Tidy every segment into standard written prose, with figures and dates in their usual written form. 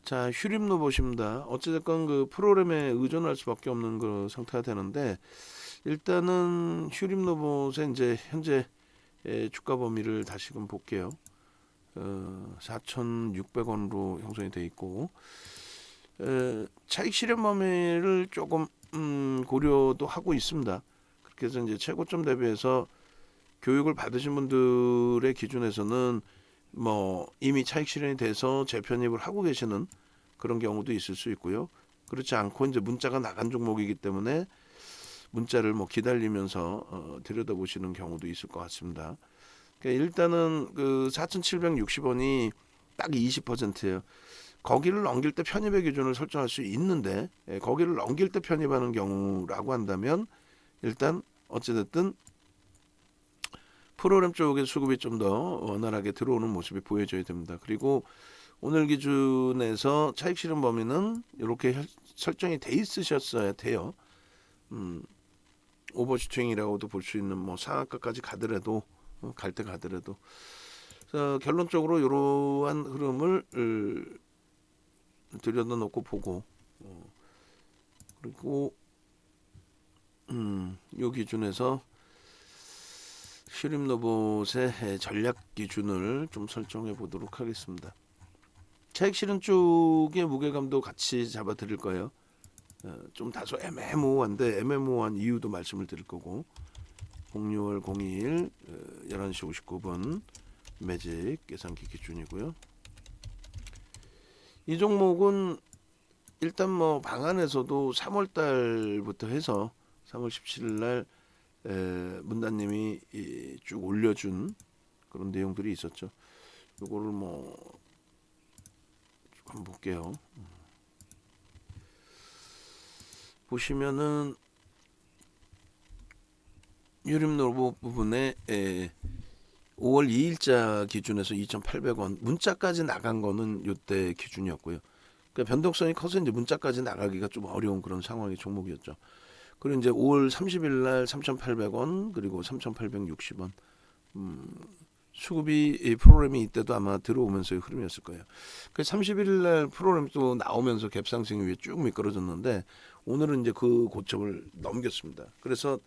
자, 휴림로 보십니다. 어찌됐건 그 프로그램에 의존할 수밖에 없는 그 상태가 되는데, 일단은 휴림 로봇의 이제 현재 주가 범위를 다시금 볼게요. 4,600원으로 형성이 돼 있고, 차익 실현 범위를 조금 고려도 하고 있습니다. 그렇게 해서 이제 최고점 대비해서 교육을 받으신 분들의 기준에서는 뭐 이미 차익 실현이 돼서 재편입을 하고 계시는 그런 경우도 있을 수 있고요. 그렇지 않고 이제 문자가 나간 종목이기 때문에 문자를 뭐 기다리면서 들여다보시는 경우도 있을 것 같습니다. 그러니까 일단은 그 4,760원이 딱 20%예요. 거기를 넘길 때 편입의 기준을 설정할 수 있는데, 거기를 넘길 때 편입하는 경우라고 한다면 일단 어찌됐든 프로그램 쪽의 수급이 좀 더 원활하게 들어오는 모습이 보여져야 됩니다. 그리고 오늘 기준에서 차익 실현 범위는 이렇게 설정이 돼 있으셨어야 돼요. 오버슈팅이라고도 볼 수 있는 뭐 상한가까지 가더라도 갈 때 가더라도 결론적으로 이러한 흐름을 들여다놓고 보고 그리고 이 기준에서 휴림 로봇의 전략 기준을 좀 설정해 보도록 하겠습니다. 차익 실현 쪽의 무게감도 같이 잡아 드릴 거예요. 좀 다소 애매모호한데 애매모호한 이유도 말씀을 드릴 거고 06월 02일 11시 59분 매직 계산기 기준이고요. 이 종목은 일단 뭐 방안에서도 3월 달부터 해서 3월 17일 날 문단님이 쭉 올려준 그런 내용들이 있었죠. 요거를 뭐 한번 볼게요. 보시면은 유림 로봇 부분에 5월 2일자 기준에서 2,800원 문자까지 나간 거는 요때 기준이었고요. 그러니까 변동성이 커서 이제 문자까지 나가기가 좀 어려운 그런 상황의 종목이었죠. 그리고 이제 5월 30일 날 3,800원 그리고 3,860원 수급이 이 프로그램이 이때도 아마 들어오면서의 흐름이었을 거예요. 그 30일 날 프로그램 또 나오면서 갭상승 위에 쭉 미끄러졌는데 오늘은 이제 그 고점을 넘겼습니다. 그래서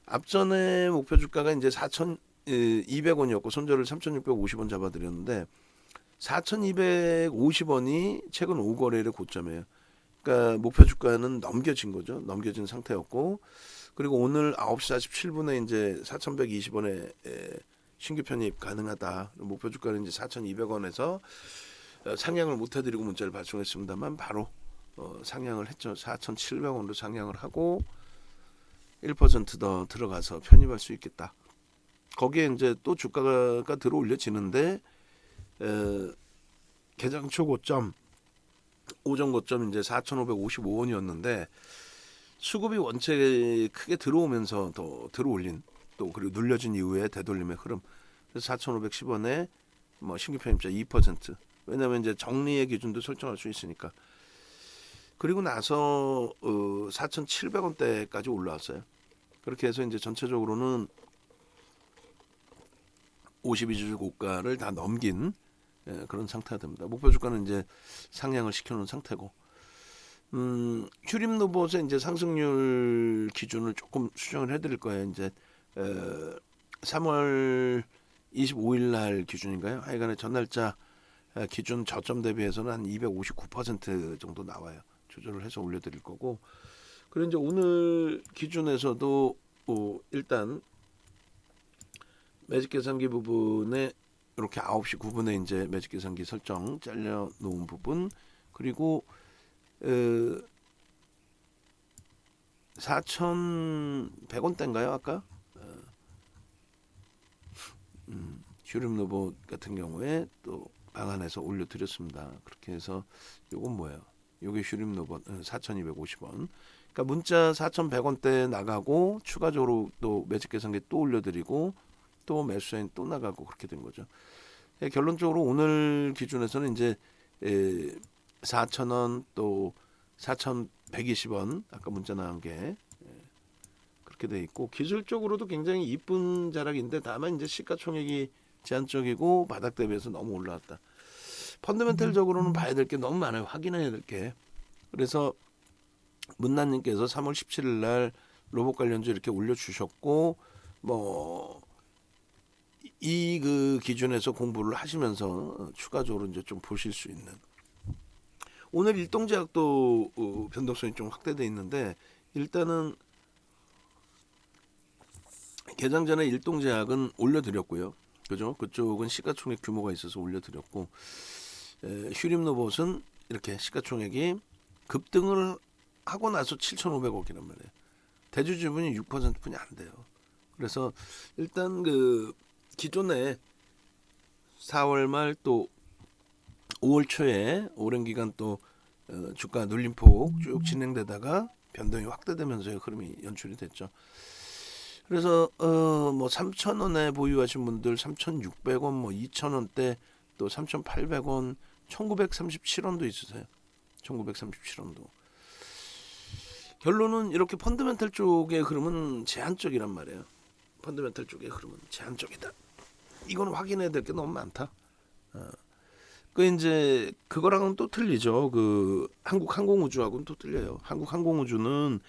앞전에 목표 주가가 이제 4,200원이었고 손절을 3,650원 잡아드렸는데 4,250원이 최근 5거래일의 고점이에요. 그러니까 목표 주가는 넘겨진 거죠. 넘겨진 상태였고 그리고 오늘 9시 47분에 이제 4,120원에 신규 편입 가능하다. 목표 주가는 이제 4,200원에서 상향을 못 해드리고 문자를 발송했습니다만 바로 상향을 했죠. 4,700원으로 상향을 하고 1%더 들어가서 편입할 수 있겠다. 거기에 이제 또 주가가 들어올려지는데 개장 초 고점 오전 고점 이제 4,555원이었는데 수급이 원체 크게 들어오면서 더 들어올린 또 그리고 눌려진 이후에 되돌림의 흐름. 그래서 4,510원에 뭐 신규 편입자 2%. 왜냐하면 이제 정리의 기준도 설정할 수 있으니까. 그리고 나서 4,700원대까지 올라왔어요. 그렇게 해서 이제 전체적으로는 52주 고가를 다 넘긴 그런 상태가 됩니다. 목표 주가는 이제 상향을 시켜놓은 상태고, 휴림 로봇의 이제 상승률 기준을 조금 수정을 해드릴 거예요. 이제 3월 25일 날 기준인가요? 하여간에 전날짜 기준 저점 대비해서는 한 259% 정도 나와요. 조절을 해서 올려드릴 거고, 그리고 이제 오늘 기준에서도 일단 매직 계산기 부분에 이렇게 9시 9분에 이제 매직 계산기 설정 잘려 놓은 부분 그리고 4,100원대인가요 아까? 휴림 로봇 같은 경우에 또 방안에서 올려드렸습니다. 그렇게 해서 요건 뭐예요? 요게 휴림 로봇 4,250원. 그러니까 문자 4,100원대 나가고 추가적으로 또 매직 계산기 또 올려드리고 또 매수사인 또 나가고 그렇게 된 거죠. 결론적으로 오늘 기준에서는 이제 4,000원 또 4,120원 아까 문자 나온 게 그렇게 돼 있고 기술적으로도 굉장히 이쁜 자락인데 다만 이제 시가총액이 제한적이고 바닥 대비해서 너무 올라왔다. 펀더멘털적으로는 봐야 될 게 너무 많아요. 확인해야 될 게. 그래서 문난님께서 3월 17일 날 로봇 관련주 이렇게 올려주셨고 뭐 이 그 기준에서 공부를 하시면서 추가적으로 이제 좀 보실 수 있는. 오늘 일동제약도 변동성이 좀 확대돼 있는데 일단은 개장 전에 일동제약은 올려드렸고요. 그죠? 그쪽은 시가총액 규모가 있어서 올려드렸고 휴림로봇은 이렇게 시가총액이 급등을 하고 나서 7,500억이란 말이에요. 대주 지분이 6%뿐이 안 돼요. 그래서 일단 그 기존에 4월 말 또 5월 초에 오랜 기간 또 주가 눌림폭 쭉 진행되다가 변동이 확대되면서의 흐름이 연출이 됐죠. 그래서 뭐 3,000원에 보유하신 분들 3,600원, 뭐 2,000원대, 또 3,800원, 1,937원도 있으세요. 1,937원도. 결론은 이렇게 펀더멘털 쪽의 흐름은 제한적이란 말이에요. 펀더멘털 쪽의 흐름은 제한적이다. 이건 확인해야 될 게 너무 많다. 그 이제 그거랑은 또 틀리죠. 그 한국항공우주하고는 또 틀려요. 한국항공우주는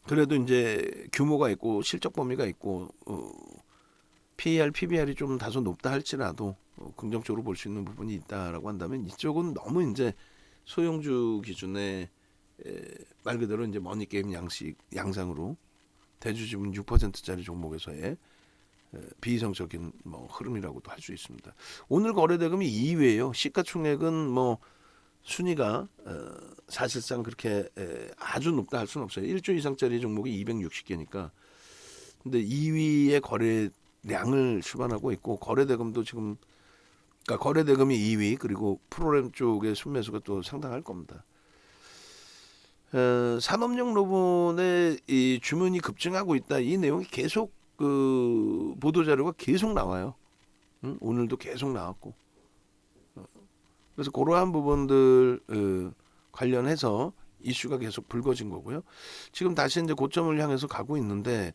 그래도 이제 규모가 있고 실적 범위가 있고 PER, PBR이 좀 다소 높다 할지라도 긍정적으로 볼 수 있는 부분이 있다라고 한다면 이쪽은 너무 이제 소형주 기준의 말 그대로 이제 머니게임 양상으로 대주지분 6%짜리 종목에서의 비이성적인 뭐 흐름이라고도 할 수 있습니다. 오늘 거래대금이 2위예요. 시가총액은 뭐 순위가 사실상 그렇게 아주 높다 할 수는 없어요. 1조 이상짜리 종목이 260개니까. 근데 2위의 거래량을 수반하고 있고 거래대금도 지금 그러니까 거래대금이 2위 그리고 프로그램 쪽의 순매수가 또 상당할 겁니다. 산업용 로봇의 이 주문이 급증하고 있다. 이 내용이 계속 그 보도 자료가 계속 나와요. 오늘도 계속 나왔고. 그래서 그러한 부분들 관련해서 이슈가 계속 불거진 거고요. 지금 다시 이제 고점을 향해서 가고 있는데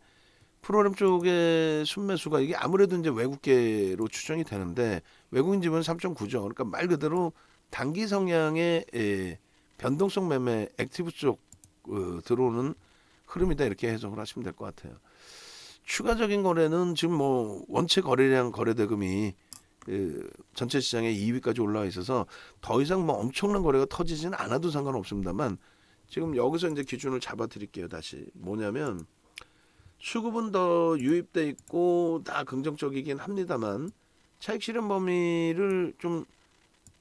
프로그램 쪽의 순매수가 이게 아무래도 이제 외국계로 추정이 되는데 외국인 지분 3.9죠. 그러니까 말 그대로 단기 성향의 변동성 매매 액티브 쪽 들어오는 흐름이다 이렇게 해석을 하시면 될 것 같아요. 추가적인 거래는 지금 뭐 원체 거래량 거래대금이 전체 시장의 2위까지 올라와 있어서 더 이상 뭐 엄청난 거래가 터지지는 않아도 상관없습니다만 지금 여기서 이제 기준을 잡아 드릴게요. 다시 뭐냐면 수급은 더 유입돼 있고 다 긍정적이긴 합니다만 차익 실현 범위를 좀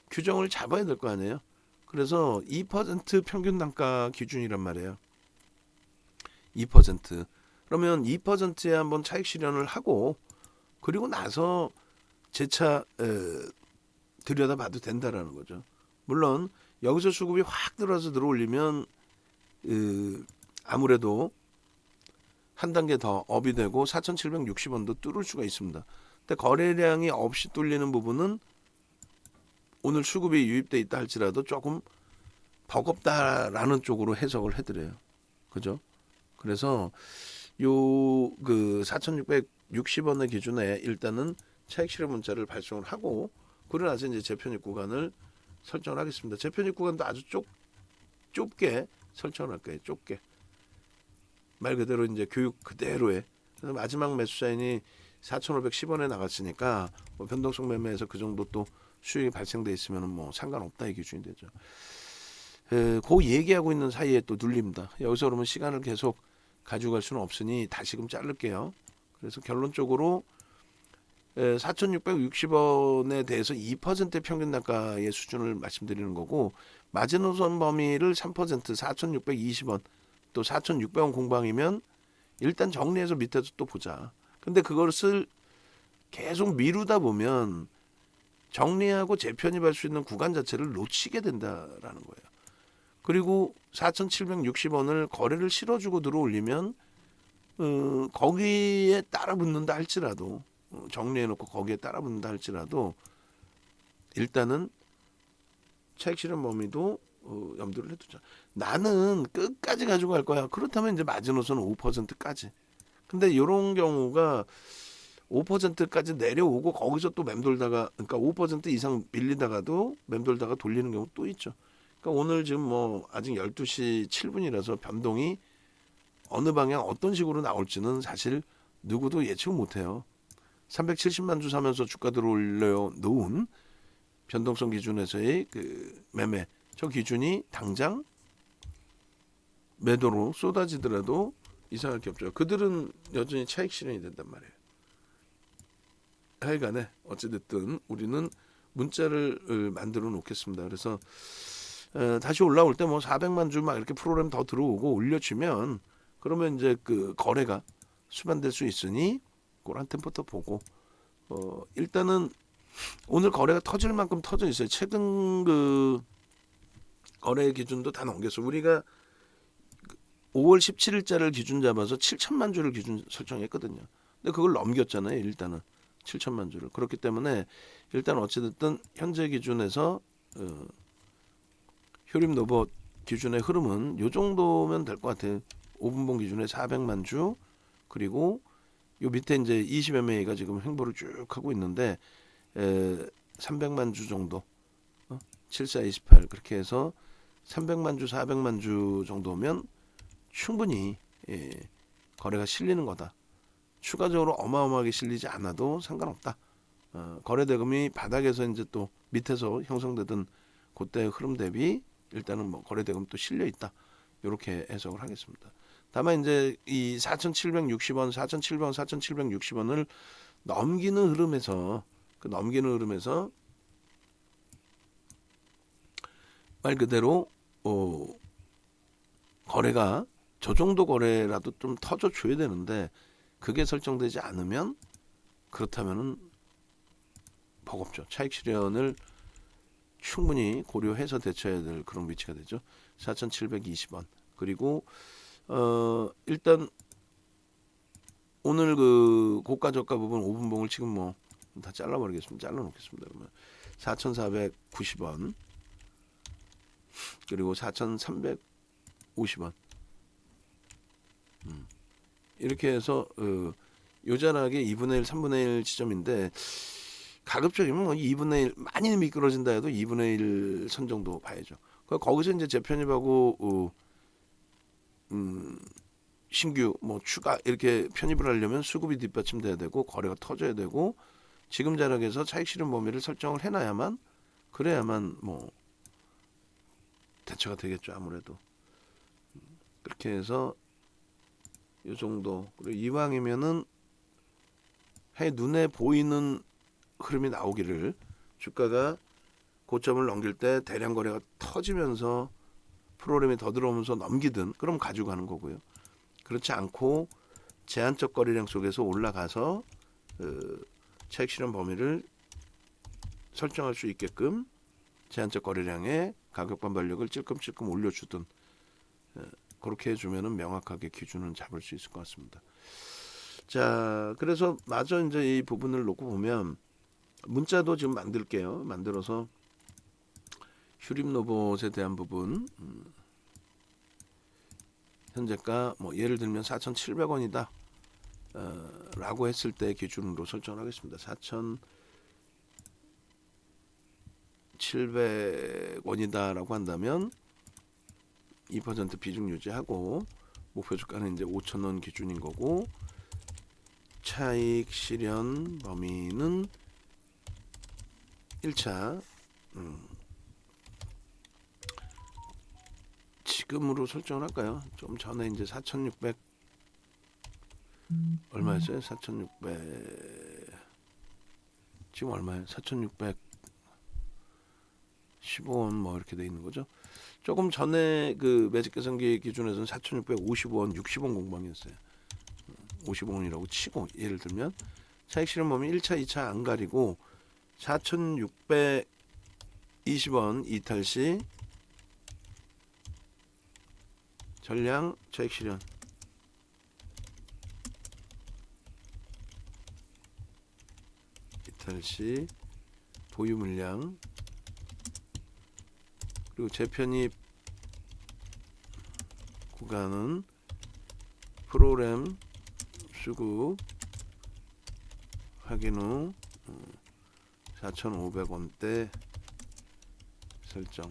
규정을 잡아야 될 거 아니에요. 그래서 2% 평균 단가 기준이란 말이에요. 2%. 그러면 2%에 한번 차익 실현을 하고 그리고 나서 재차 들여다봐도 된다라는 거죠. 물론 여기서 수급이 확 들어올리면 아무래도 한 단계 더 업이 되고 4,760원도 뚫을 수가 있습니다. 근데 거래량이 없이 뚫리는 부분은 오늘 수급이 유입돼 있다 할지라도 조금 버겁다라는 쪽으로 해석을 해드려요. 그죠? 그래서 요 그 4,660원의 기준에 일단은 차익 실현 문자를 발송을 하고 그러고 나서 이제 재편입 구간을 설정을 하겠습니다. 재편입 구간도 아주 좁게 설정을 할 거예요. 좁게. 말 그대로 이제 교육 그대로에. 그래서 마지막 매수자인이 4,510원에 나갔으니까 뭐 변동성 매매에서 그 정도 또 수익이 발생돼 있으면 뭐 상관없다 이 기준이 되죠. 그 얘기하고 있는 사이에 또 눌립니다. 여기서 그러면 시간을 계속 가져갈 수는 없으니 다시금 자를게요. 그래서 결론적으로 4,660원에 대해서 2% 평균 단가의 수준을 말씀드리는 거고 마지노선 범위를 3% 4,620원 또 4,600원 공방이면 일단 정리해서 밑에서 또 보자. 근데 그것을 계속 미루다 보면 정리하고 재편입할 수 있는 구간 자체를 놓치게 된다라는 거예요. 그리고 4,760원을 거래를 실어주고 들어올리면 거기에 따라 붙는다 할지라도 정리해놓고 거기에 따라 붙는다 할지라도 일단은 차익 실현 범위도 염두를 해두자. 나는 끝까지 가지고 갈 거야. 그렇다면 이제 마지노선은 5%까지. 근데 이런 경우가 5%까지 내려오고 거기서 또 맴돌다가 그러니까 5% 이상 밀리다가도 맴돌다가 돌리는 경우 또 있죠. 그러니까 오늘 지금 뭐 아직 12시 7분이라서 변동이 어느 방향 어떤 식으로 나올지는 사실 누구도 예측 못해요. 370만 주 사면서 주가 들어올려 놓은 변동성 기준에서의 그 매매 저 기준이 당장 매도로 쏟아지더라도 이상할 게 없죠. 그들은 여전히 차익 실현이 된단 말이에요. 하여간에 어찌됐든 우리는 문자를 만들어 놓겠습니다. 그래서 다시 올라올 때 뭐 400만 주 막 이렇게 프로그램 더 들어오고 올려주면 그러면 이제 그 거래가 수반될 수 있으니 그런 템포터 보고 일단은 오늘 거래가 터질 만큼 터져 있어요. 최근 그 거래 기준도 다 넘겼어. 우리가 5월 17일자를 기준 잡아서 7천만 주를 기준 설정했거든요. 근데 그걸 넘겼잖아요. 일단은 7천만 주를. 그렇기 때문에 일단 어찌됐든 현재 기준에서 효림 노버 기준의 흐름은 요 정도면 될 것 같아요. 5분봉 기준에 400만 주 그리고 요 밑에 이제 20MA가 지금 횡보를 쭉 하고 있는데 300만 주 정도 7428 그렇게 해서 300만 주 400만 주 정도면 충분히 거래가 실리는 거다. 추가적으로 어마어마하게 실리지 않아도 상관없다. 거래 대금이 바닥에서 이제 또 밑에서 형성되던 그때 흐름 대비 일단은 뭐 거래 대금 또 실려 있다. 이렇게 해석을 하겠습니다. 다만 이제 이 4,760원, 4,700원, 4,760원을 넘기는 흐름에서 말 그대로 거래가 저 정도 거래라도 좀 터져 줘야 되는데 그게 설정되지 않으면 그렇다면은 버겁죠. 차익 실현을 충분히 고려해서 대처해야 될 그런 위치가 되죠. 4,720원. 그리고 일단 오늘 그 고가 저가 부분 5분봉을 지금 뭐 다 잘라버리겠습니다. 잘라놓겠습니다. 그러면 4,490원 그리고 4,350원 이렇게 해서 요전하게 2분의 1, 3분의 1 지점인데 가급적이면 뭐 2분의 1 많이 미끄러진다 해도 2분의 1 선 정도 봐야죠. 거기서 이제 재편입하고 신규 뭐 추가 이렇게 편입을 하려면 수급이 뒷받침돼야 되고 거래가 터져야 되고 지금 자락에서 차익 실현 범위를 설정을 해놔야만 그래야만 뭐 대처가 되겠죠. 아무래도 그렇게 해서 이 정도 그리고 이왕이면은 눈에 보이는 흐름이 나오기를 주가가 고점을 넘길 때 대량 거래가 터지면서 프로그램이 더 들어오면서 넘기든 그럼 가지고 가는 거고요. 그렇지 않고 제한적 거래량 속에서 올라가서 차익 실현 범위를 설정할 수 있게끔 제한적 거래량의 가격 반발력을 찔끔찔끔 올려주든 그렇게 해주면은 명확하게 기준은 잡을 수 있을 것 같습니다. 자, 그래서 마저 이제 이 부분을 놓고 보면 문자도 지금 만들게요. 만들어서 휴림 로봇에 대한 부분 현재가 뭐 예를 들면 4,700원이다 라고 했을 때 기준으로 설정하겠습니다. 4,700원이다 라고 한다면 2% 비중 유지하고 목표 주가는 이제 5,000원 기준인 거고 차익 실현 범위는 1차 지금으로 설정을 할까요? 좀 전에 이제 4,600 얼마였어요? 4,600 지금 얼마예요? 4,615원 뭐 이렇게 돼 있는 거죠. 조금 전에 그 매직 계산기 기준에서는 4,655원 60원 공방이었어요. 50원이라고 치고 예를 들면 차익 실현 범위 1차, 2차 안 가리고 4,620원 이탈 시 전량 차익 실현 이탈 시 보유 물량 그리고 재편입 구간은 프로그램 수급 확인 후 4,500원대 설정.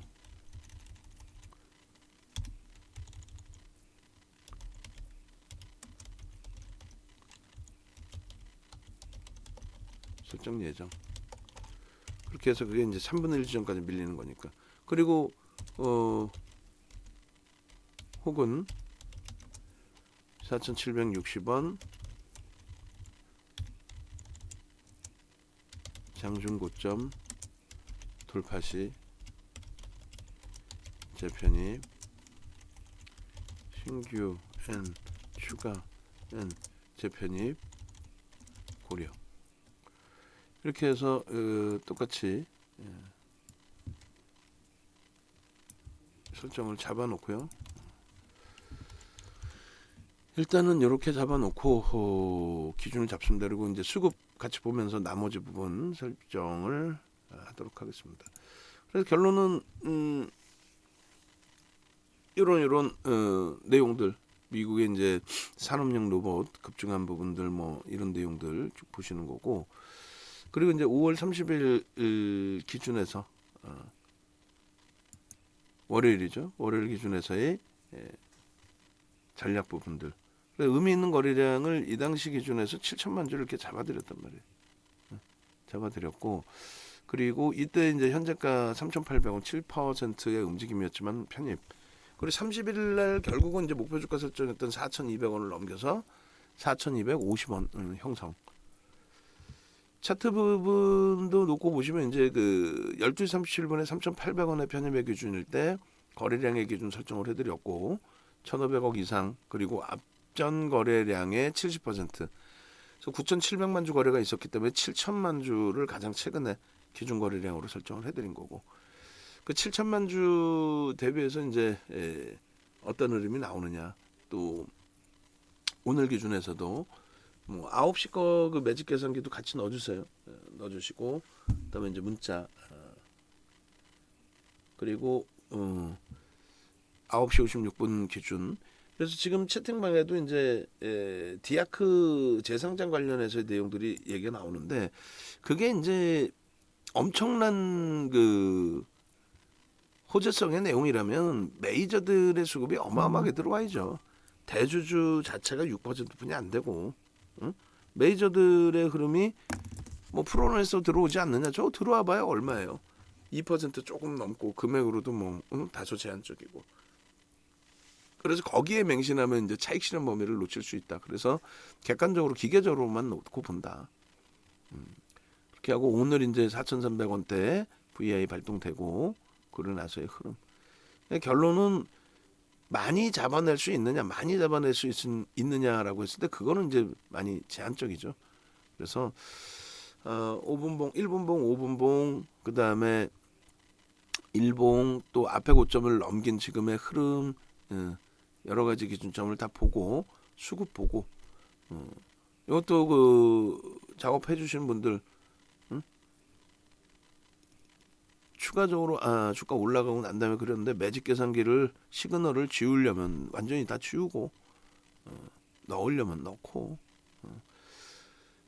설정 예정. 그렇게 해서 그게 이제 3분의 1 지점까지 밀리는 거니까. 그리고 혹은 4,760원 장중 고점 돌파 시 재편입 신규 N 추가 N 재편입 고려. 이렇게 해서 똑같이 설정을 잡아 놓고요. 일단은 이렇게 잡아 놓고 기준을 잡습니다. 그리고 이제 수급 같이 보면서 나머지 부분 설정을 하도록 하겠습니다. 그래서 결론은 이런 내용들, 미국의 이제 산업용 로봇 급증한 부분들 뭐 이런 내용들 쭉 보시는 거고, 그리고 이제 5월 30일 기준에서 월요일이죠. 월요일 기준에서의 전략 부분들. 의미 있는 거래량을 이 당시 기준에서 7천만 주를 이렇게 잡아드렸단 말이에요. 잡아드렸고, 그리고 이때 이제 현재가 3,800원 7%의 움직임이었지만 편입. 그리고 30일 날 결국은 이제 목표 주가 설정했던 4,200원을 넘겨서 4,250원 형성. 차트 부분도 놓고 보시면 이제 그 12시 37분에 3,800원의 편입의 기준일 때 거래량의 기준 설정을 해드렸고 1,500억 이상 그리고 앞전 거래량의 70%. 그래서 9,700만 주 거래가 있었기 때문에 7천만 주를 가장 최근에 기준 거래량으로 설정을 해드린 거고 그 7천만 주 대비해서 이제 어떤 흐름이 나오느냐 또 오늘 기준에서도 뭐 9시 거 그 매직 계산기도 같이 넣어주세요. 넣어주시고 그다음에 이제 문자 그리고 9시 56분 기준. 그래서 지금 채팅방에도 이제 디아크 재상장 관련해서의 내용들이 얘기가 나오는데 그게 이제 엄청난 그 호재성의 내용이라면 메이저들의 수급이 어마어마하게 들어와야죠. 대주주 자체가 6%뿐이 안 되고 메이저들의 흐름이 뭐 프로에서 들어오지 않느냐. 저 들어와 봐야 얼마예요. 2% 조금 넘고 금액으로도 뭐 다소 제한적이고. 그래서 거기에 맹신하면 이제 차익 실현 범위를 놓칠 수 있다. 그래서 객관적으로 기계적으로만 놓고 본다. 그렇게 하고 오늘 이제 4,300원대 VI 발동되고 그러고 나서의 흐름. 결론은 많이 잡아낼 수 있느냐, 많이 잡아낼 수 있느냐라고 했을 때 그거는 이제 많이 제한적이죠. 그래서 5분봉, 1분봉, 5분봉, 그 다음에 1봉 또 앞에 고점을 넘긴 지금의 흐름 여러 가지 기준점을 다 보고 수급 보고 이것도 그 작업해 주시는 분들 추가적으로 주가 올라가고 난 다음에 그랬는데 매직 계산기를 시그널을 지우려면 완전히 다 지우고 넣으려면 넣고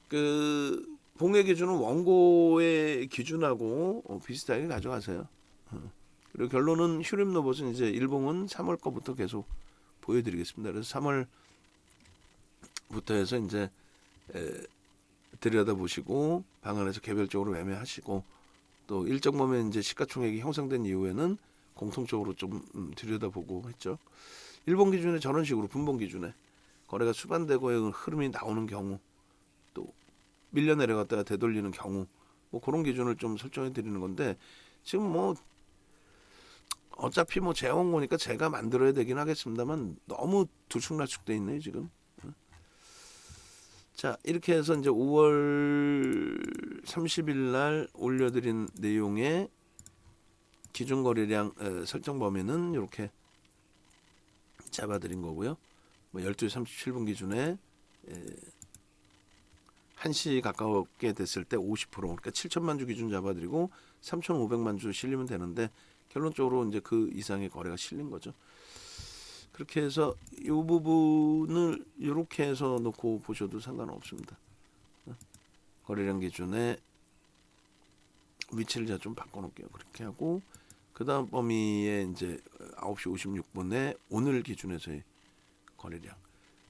그 봉의 기준은 원고의 기준하고 비슷하게 가져가세요. 그리고 결론은 휴림 로봇은 이제 일봉은 3월 거부터 계속 보여드리겠습니다. 그래서 3월부터 해서 이제 들여다보시고 방안에서 개별적으로 매매하시고 또 일정 범위 이제 시가총액이 형성된 이후에는 공통적으로 좀 들여다보고 했죠. 일본 기준에 저런 식으로 분봉 기준에 거래가 수반되고 흐름이 나오는 경우 또 밀려 내려갔다가 되돌리는 경우 뭐 그런 기준을 좀 설정해 드리는 건데 지금 뭐 어차피 뭐 재원고니까 제가 만들어야 되긴 하겠습니다만 너무 들쑥날쑥돼 있네요 지금. 자 이렇게 해서 이제 5월 30일 날 올려드린 내용의 기준 거래량 설정 범위는 이렇게 잡아드린 거고요. 뭐 12시 37분 기준에 1시 가까웠게 됐을 때 50% 그러니까 7천만 주 기준 잡아드리고 3,500만 주 실리면 되는데 결론적으로 이제 그 이상의 거래가 실린 거죠. 그렇게 해서 이 부분을 이렇게 해서 놓고 보셔도 상관없습니다. 거래량 기준에 위치를 제가 좀 바꿔놓을게요. 그렇게 하고 그 다음 범위에 이제 9시 56분에 오늘 기준에서의 거래량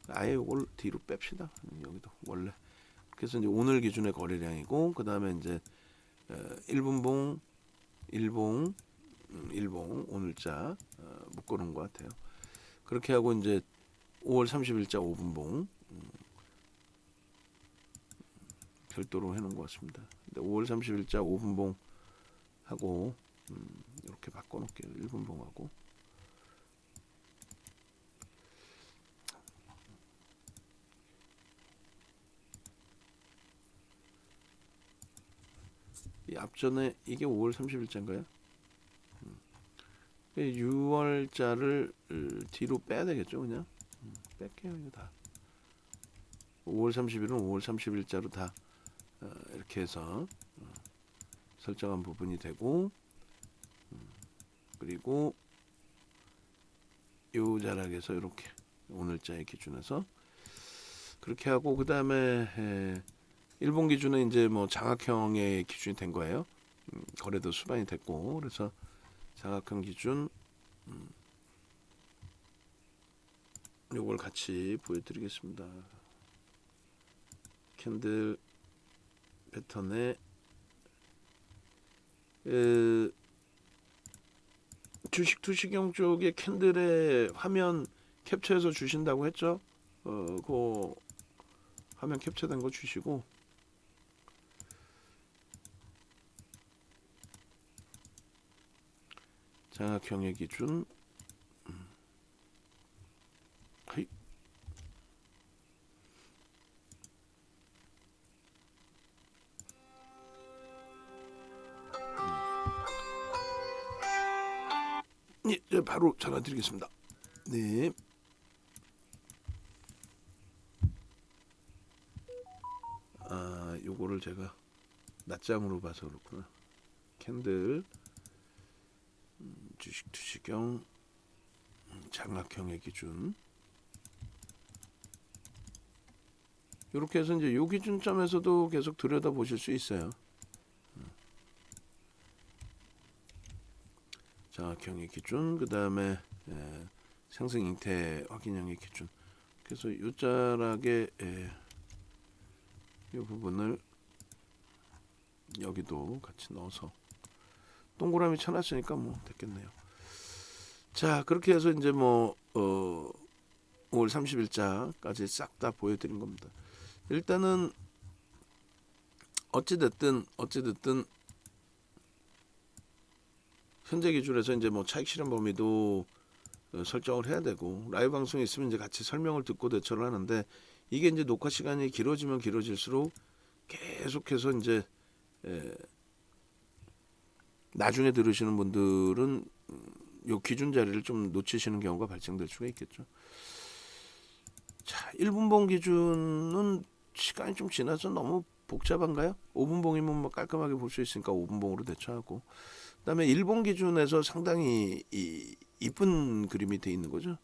아예 이걸 뒤로 뺍시다. 여기도 원래 그래서 이제 오늘 기준의 거래량이고 그 다음에 이제 1분봉, 일봉, 일봉 오늘자 묶어놓은 것 같아요. 그렇게 하고 이제 5월 30일자 5분봉 별도로 해놓은 것 같습니다. 5월 30일자 5분봉 하고 이렇게 바꿔놓을게요. 1분봉하고 이 앞전에 이게 5월 30일자인가요? 6월자를 뒤로 빼야 되겠죠, 그냥 뺄게요. 이거 다 5월 30일은 5월 30일자로 다 이렇게 해서 설정한 부분이 되고 그리고 요 자락에서 이렇게 오늘자의 기준에서 그렇게 하고 그 다음에 일본 기준은 이제 뭐 장악형의 기준이 된 거예요. 거래도 수반이 됐고 그래서 장악형 기준 요걸 같이 보여드리겠습니다. 캔들 패턴에 주식 투시경 쪽에 캔들의 화면 캡처해서 주신다고 했죠. 그 화면 캡처된 거 주시고 장악형의 기준 하이. 예, 바로 전화 드리겠습니다. 네. 요거를 제가 낮잠으로 봐서 그렇구나. 캔들 주식 투시경 장악형의 기준 이렇게 해서 이제 요 기준점에서도 계속 들여다 보실 수 있어요. 장악형의 기준 그 다음에 상승 잉태 확인형의 기준 그래서 요 자락에 이 부분을 여기도 같이 넣어서 동그라미 쳐놨으니까 뭐 됐겠네요. 자 그렇게 해서 이제 뭐 5월 30일자까지 싹 다 보여드린 겁니다. 일단은 어찌됐든 현재 기준에서 이제 뭐 차익 실현 범위도 설정을 해야 되고 라이브 방송이 있으면 이제 같이 설명을 듣고 대처를 하는데 이게 이제 녹화 시간이 길어지면 길어질수록 계속해서 이제 나중에 들으시는 분들은 요 기준 자리를 좀 놓치시는 경우가 발생될 수가 있겠죠. 자, 1분봉 기준은 시간이 좀 지나서 너무 복잡한가요? 5분봉이면 뭐 깔끔하게 볼 수 있으니까 5분봉으로 대처하고 그다음에 일본 기준에서 상당히 이쁜 그림이 돼 있는 거죠.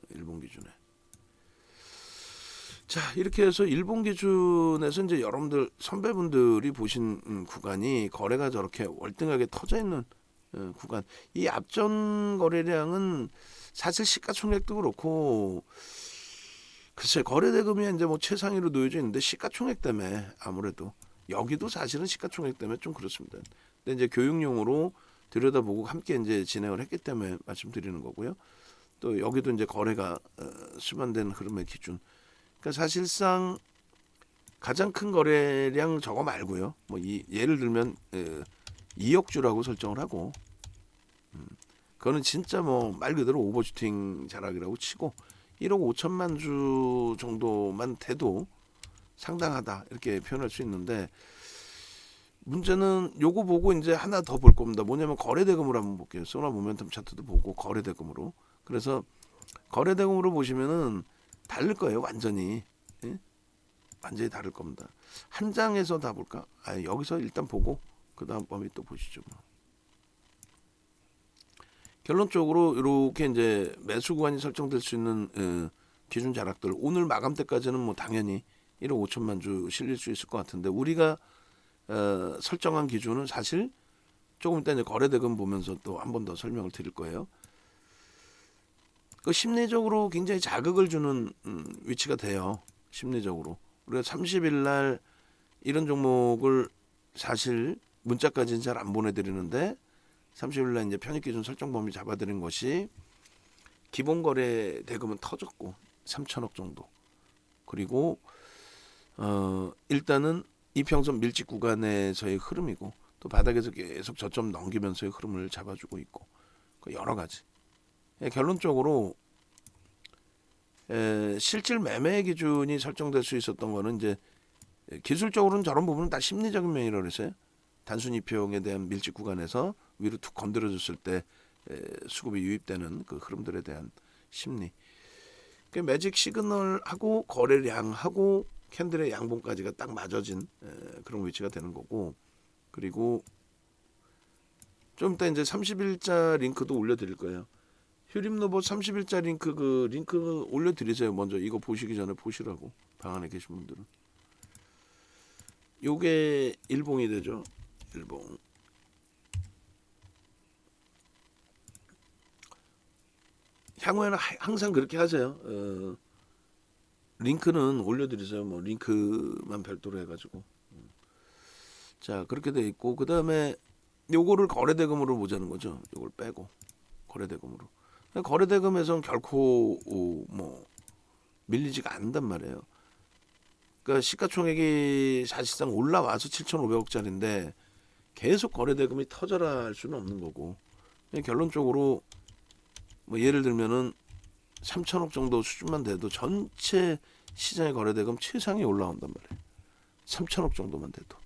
일본 기준에. 자 이렇게 해서 일본 기준에서 이제 여러분들 선배분들이 보신 구간이 거래가 저렇게 월등하게 터져 있는 구간. 이 앞전 거래량은 사실 시가총액도 그렇고 글쎄 거래대금이 이제 뭐 최상위로 놓여져 있는데 시가총액 때문에 아무래도 여기도 사실은 시가총액 때문에 좀 그렇습니다. 근데 이제 교육용으로 들여다보고 함께 이제 진행을 했기 때문에 말씀드리는 거고요. 또 여기도 이제 거래가 수반된 흐름의 기준. 그러니까 사실상 가장 큰 거래량 저거 말고요. 뭐 예를 들면 2억 주라고 설정을 하고, 그거는 진짜 뭐 말 그대로 오버슈팅 자락이라고 치고 1억 5천만 주 정도만 돼도 상당하다 이렇게 표현할 수 있는데 문제는 요거 보고 이제 하나 더 볼 겁니다. 뭐냐면 거래대금으로 한번 볼게요. 소나 모멘텀 차트도 보고 거래대금으로. 그래서 거래대금으로 보시면은 다를 거예요. 완전히. 예? 완전히 다를 겁니다. 한 장에서 다 볼까? 여기서 일단 보고 그 다음 범위 또 보시죠. 뭐. 결론적으로 이렇게 이제 매수 구간이 설정될 수 있는 기준 자락들 오늘 마감 때까지는 뭐 당연히 1억 5천만 주 실릴 수 있을 것 같은데 우리가 설정한 기준은 사실 조금 이따 이제 거래대금 보면서 또 한 번 더 설명을 드릴 거예요. 그 심리적으로 굉장히 자극을 주는 위치가 돼요. 심리적으로 우리가 30일 날 이런 종목을 사실 문자까지는 잘 안 보내드리는데 30일 날 이제 편입기준 설정 범위 잡아드린 것이 기본 거래 대금은 터졌고 3천억 정도. 그리고 일단은 이평선 밀집 구간에서의 흐름이고 또 바닥에서 계속 저점 넘기면서의 흐름을 잡아주고 있고 여러 가지. 결론적으로 실질 매매 기준이 설정될 수 있었던 거는 이제 기술적으로는 저런 부분은 다 심리적인 면이라고 그랬어요. 단순 이평에 대한 밀집 구간에서 위로 툭 건드려줬을 때 수급이 유입되는 그 흐름들에 대한 심리. 매직 시그널하고 거래량하고 캔들의 양봉까지가 딱 맞아진 그런 위치가 되는 거고 그리고 좀 이따 이제 30일자 링크도 올려드릴 거예요. 휴림로봇 30일자 링크 그 링크 올려드리세요. 먼저 이거 보시기 전에 보시라고 방 안에 계신 분들은. 요게 일봉이 되죠. 일봉. 향후에는 항상 그렇게 하세요. 링크는 올려드리세요. 뭐 링크만 별도로 해가지고. 자 그렇게 돼 있고 그 다음에 요거를 거래대금으로 보자는 거죠. 요걸 빼고 거래대금으로. 거래대금에선 결코 뭐 밀리지가 않단 말이에요. 그러니까 시가총액이 사실상 올라와서 7,500억짜리인데 계속 거래대금이 터져라 할 수는 없는 거고 결론적으로 뭐 예를 들면은 3천억 정도 수준만 돼도 전체 시장의 거래대금 최상위 올라온단 말이에요. 3천억 정도만 돼도.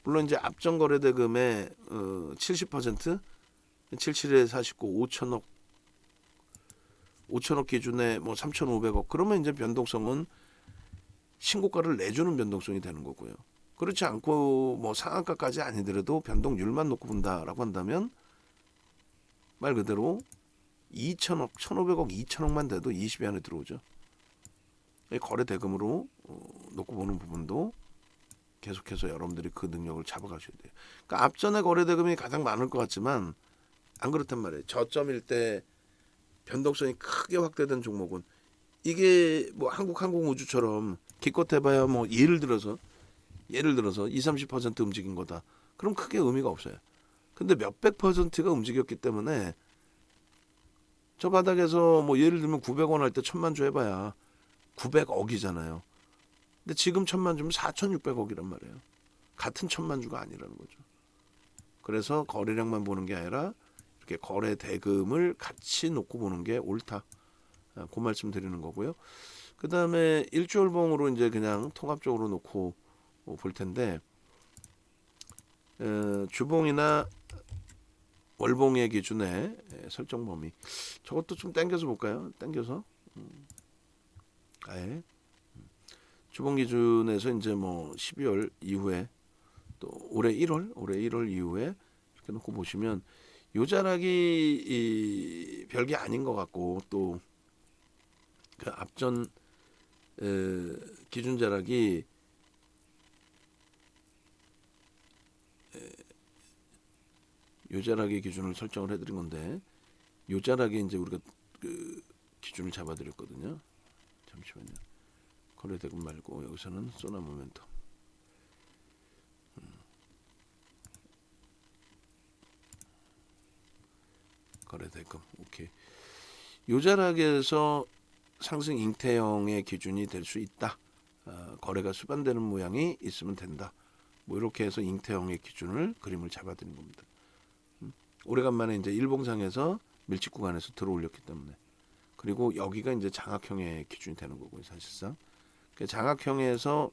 물론 이제 앞전 거래대금의 70% 77에 49 5천억 기준에 뭐 3,500억 그러면 이제 변동성은 신고가를 내주는 변동성이 되는 거고요. 그렇지 않고 뭐 상한가까지 아니더라도 변동률만 놓고 본다라고 한다면 말 그대로 2천억, 1,500억, 2천억만 돼도 20위 안에 들어오죠. 거래 대금으로 놓고 보는 부분도 계속해서 여러분들이 그 능력을 잡아가셔야 돼요. 그러니까 앞전에 거래 대금이 가장 많을 것 같지만 안 그렇단 말이에요. 저점일 때 변동성이 크게 확대된 종목은 이게 뭐 한국항공우주처럼 기껏 해봐야 뭐 예를 들어서 20-30% 움직인 거다. 그럼 크게 의미가 없어요. 근데 몇백 %가 움직였기 때문에 저 바닥에서 뭐 예를 들면 900원 할 때 1,000만 주 해봐야 900억이잖아요. 근데 지금 1,000만 주면 4,600억이란 말이에요. 같은 1,000만 주가 아니라는 거죠. 그래서 거래량만 보는 게 아니라 이렇게 거래 대금을 같이 놓고 보는 게 옳다. 그 말씀 드리는 거고요. 그 다음에 일주월봉으로 이제 그냥 통합적으로 놓고 볼 텐데 주봉이나 월봉의 기준에 설정 범위 저것도 좀 당겨서 볼까요? 당겨서 아예 주봉 기준에서 이제 뭐 12월 이후에 또 올해 1월 이후에 이렇게 놓고 보시면 요 자락이 별게 아닌 것 같고 또 그 앞전 기준 자락이 요 자락의 기준을 설정을 해드린 건데 요 자락에 이제 우리가 그 기준을 잡아드렸거든요. 잠시만요. 거래대금 말고 여기서는 소나 모멘텀. 거래대금 오케이. 요 자락에서 상승 잉태형의 기준이 될 수 있다. 거래가 수반되는 모양이 있으면 된다. 뭐 이렇게 해서 잉태형의 기준을 그림을 잡아드린 겁니다. 오래간만에 이제 일봉상에서 밀집 구간에서 들어올렸기 때문에 그리고 여기가 이제 장악형의 기준이 되는 거고요. 사실상 장악형에서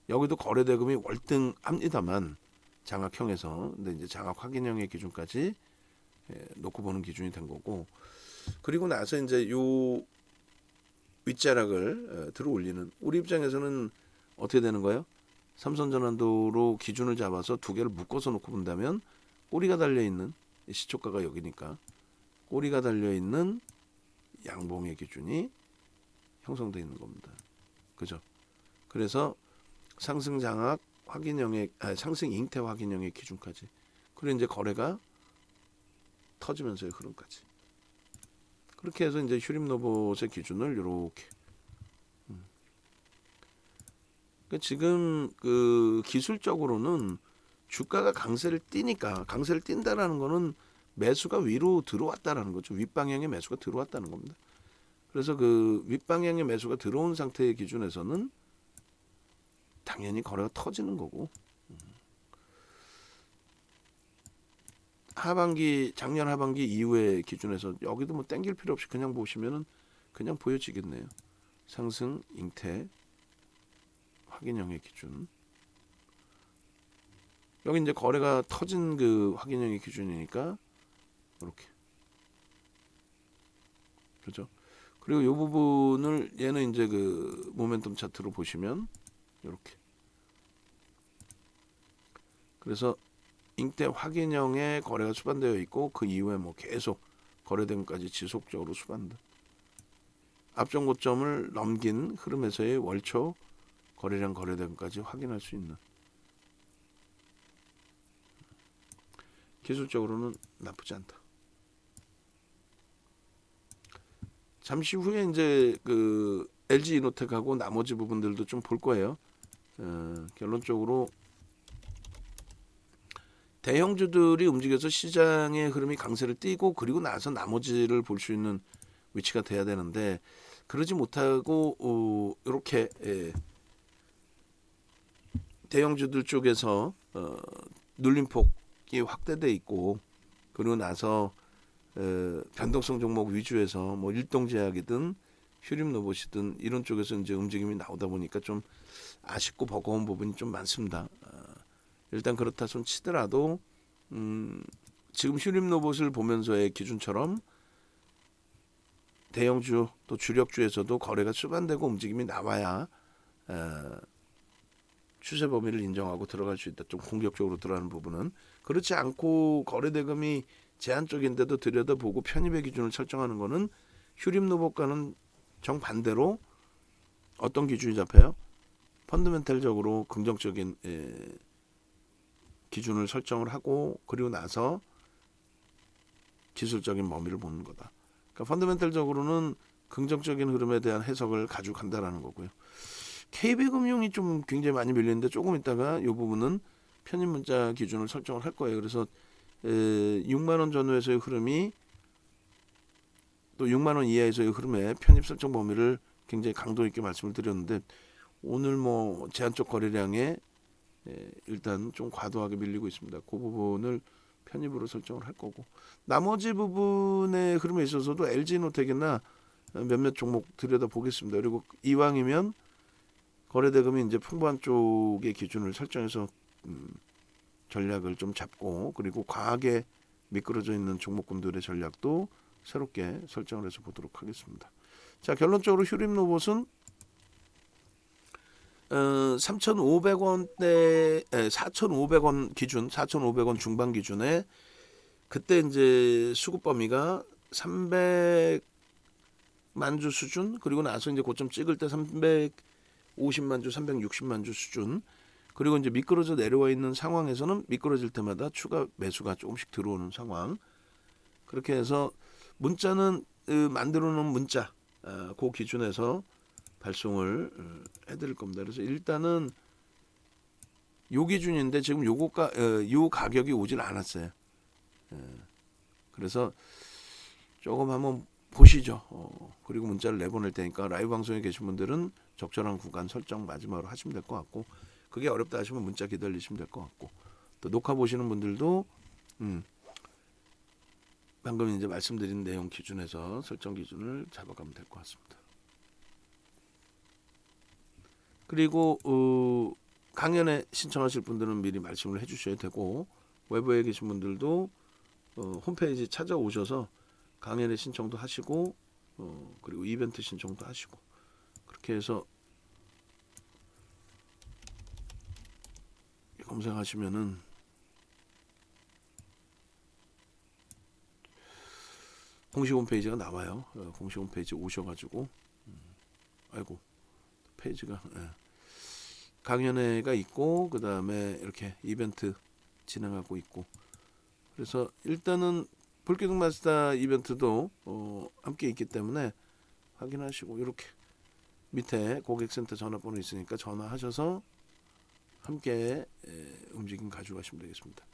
여기도 거래대금이 월등합니다만 장악형에서 근데 이제 장악 확인형의 기준까지 놓고 보는 기준이 된 거고 그리고 나서 이제 요 윗자락을 들어 올리는 우리 입장에서는 어떻게 되는 거예요? 삼선전환도로 기준을 잡아서 두 개를 묶어서 놓고 본다면 꼬리가 달려있는 시초가가 여기니까 꼬리가 달려있는 양봉의 기준이 형성되어 있는 겁니다. 그죠? 그래서 상승 장악 확인형의 상승 잉태 확인형의 기준까지. 그리고 이제 거래가 터지면서의 흐름까지. 그렇게 해서 이제 휴림 로봇의 기준을 이렇게. 그러니까 지금 그 기술적으로는 주가가 강세를 띠니까, 강세를 띈다라는 거는 매수가 위로 들어왔다라는 거죠. 윗방향의 매수가 들어왔다는 겁니다. 그래서 그 윗방향의 매수가 들어온 상태의 기준에서는 당연히 거래가 터지는 거고, 하반기, 작년 하반기 이후의 기준에서 여기도 뭐 땡길 필요 없이 그냥 보시면은 그냥 보여지겠네요. 상승 잉태 확인형의 기준. 여기 이제 거래가 터진 그 확인형의 기준이니까 이렇게. 그렇죠? 그리고 이 부분을 얘는 이제 그 모멘텀 차트로 보시면 이렇게. 그래서 잉태 확인형의 거래가 수반되어 있고 그 이후에 뭐 계속 거래됨까지 지속적으로 수반돼. 앞전 고점을 넘긴 흐름에서의 월초 거래량 거래됨까지 확인할 수 있는. 기술적으로는 나쁘지 않다. 잠시 후에 이제 그 LG 이노텍하고 나머지 부분들도 좀 볼 거예요. 결론적으로 대형주들이 움직여서 시장의 흐름이 강세를 띠고 그리고 나서 나머지를 볼 수 있는 위치가 돼야 되는데 그러지 못하고 이렇게 대형주들 쪽에서 눌림폭이 확대돼 있고 그리고 나서 변동성 종목 위주에서 뭐 일동제약이든 휴림 로봇이든 이런 쪽에서 이제 움직임이 나오다 보니까 좀 아쉽고 버거운 부분이 좀 많습니다. 일단 그렇다 손 치더라도 지금 휴림 로봇을 보면서의 기준처럼 대형주 또 주력주에서도 거래가 수반되고 움직임이 나와야 추세 범위를 인정하고 들어갈 수 있다. 좀 공격적으로 들어가는 부분은 그렇지 않고 거래 대금이 제한적인데도 들여다보고 편입의 기준을 설정하는 거는 휴림 로봇과는 정반대로 어떤 기준이 잡혀요? 펀더멘탈적으로 긍정적인 기준을 설정을 하고 그리고 나서 기술적인 범위를 보는 거다. 그러니까 펀더멘탈적으로는 긍정적인 흐름에 대한 해석을 가지고 간다라는 거고요. KB금융이 좀 굉장히 많이 밀리는데 조금 있다가 이 부분은 편입 문자 기준을 설정을 할 거예요. 그래서 6만 원 전후에서의 흐름이 또 6만 원 이하에서의 흐름에 편입 설정 범위를 굉장히 강도 있게 말씀을 드렸는데 오늘 뭐 제한적 거래량에 일단 좀 과도하게 밀리고 있습니다. 그 부분을 편입으로 설정을 할 거고 나머지 부분의 흐름에 있어서도 LG노텍이나 몇몇 종목 들여다 보겠습니다. 그리고 이왕이면 거래대금이 이제 풍부한 쪽의 기준을 설정해서 전략을 좀 잡고 그리고 과하게 미끄러져 있는 종목군들의 전략도 새롭게 설정을 해서 보도록 하겠습니다. 자, 결론적으로 휴림 로봇은 3,500원대 4,500원 기준 4,500원 중반 기준에 그때 이제 수급 범위가 300만 주 수준 그리고 나서 이제 고점 찍을 때 350만 주 360만 주 수준 그리고 이제 미끄러져 내려와 있는 상황에서는 미끄러질 때마다 추가 매수가 조금씩 들어오는 상황. 그렇게 해서 문자는 만들어 놓은 문자 그 기준에서 발송을 해드릴 겁니다. 그래서 일단은 요 기준인데 지금 요 가격이 오질 않았어요. 그래서 조금 한번 보시죠. 그리고 문자를 내보낼 테니까 라이브 방송에 계신 분들은 적절한 구간 설정 마지막으로 하시면 될 것 같고 그게 어렵다 하시면 문자 기다리시면 될 것 같고 또 녹화 보시는 분들도 방금 이제 말씀드린 내용 기준에서 설정 기준을 잡아가면 될 것 같습니다. 그리고 강연에 신청하실 분들은 미리 말씀을 해주셔야 되고 외부에 계신 분들도 홈페이지 찾아오셔서 강연에 신청도 하시고 그리고 이벤트 신청도 하시고 그렇게 해서 검색하시면은 공식 홈페이지가 나와요. 공식 홈페이지 오셔가지고 아이고 페이지가 강연회가 있고 그 다음에 이렇게 이벤트 진행하고 있고, 그래서 일단은 불기둥 마스터 이벤트도 함께 있기 때문에 확인하시고, 이렇게 밑에 고객센터 전화번호 있으니까 전화하셔서 함께 움직임 가져가시면 되겠습니다.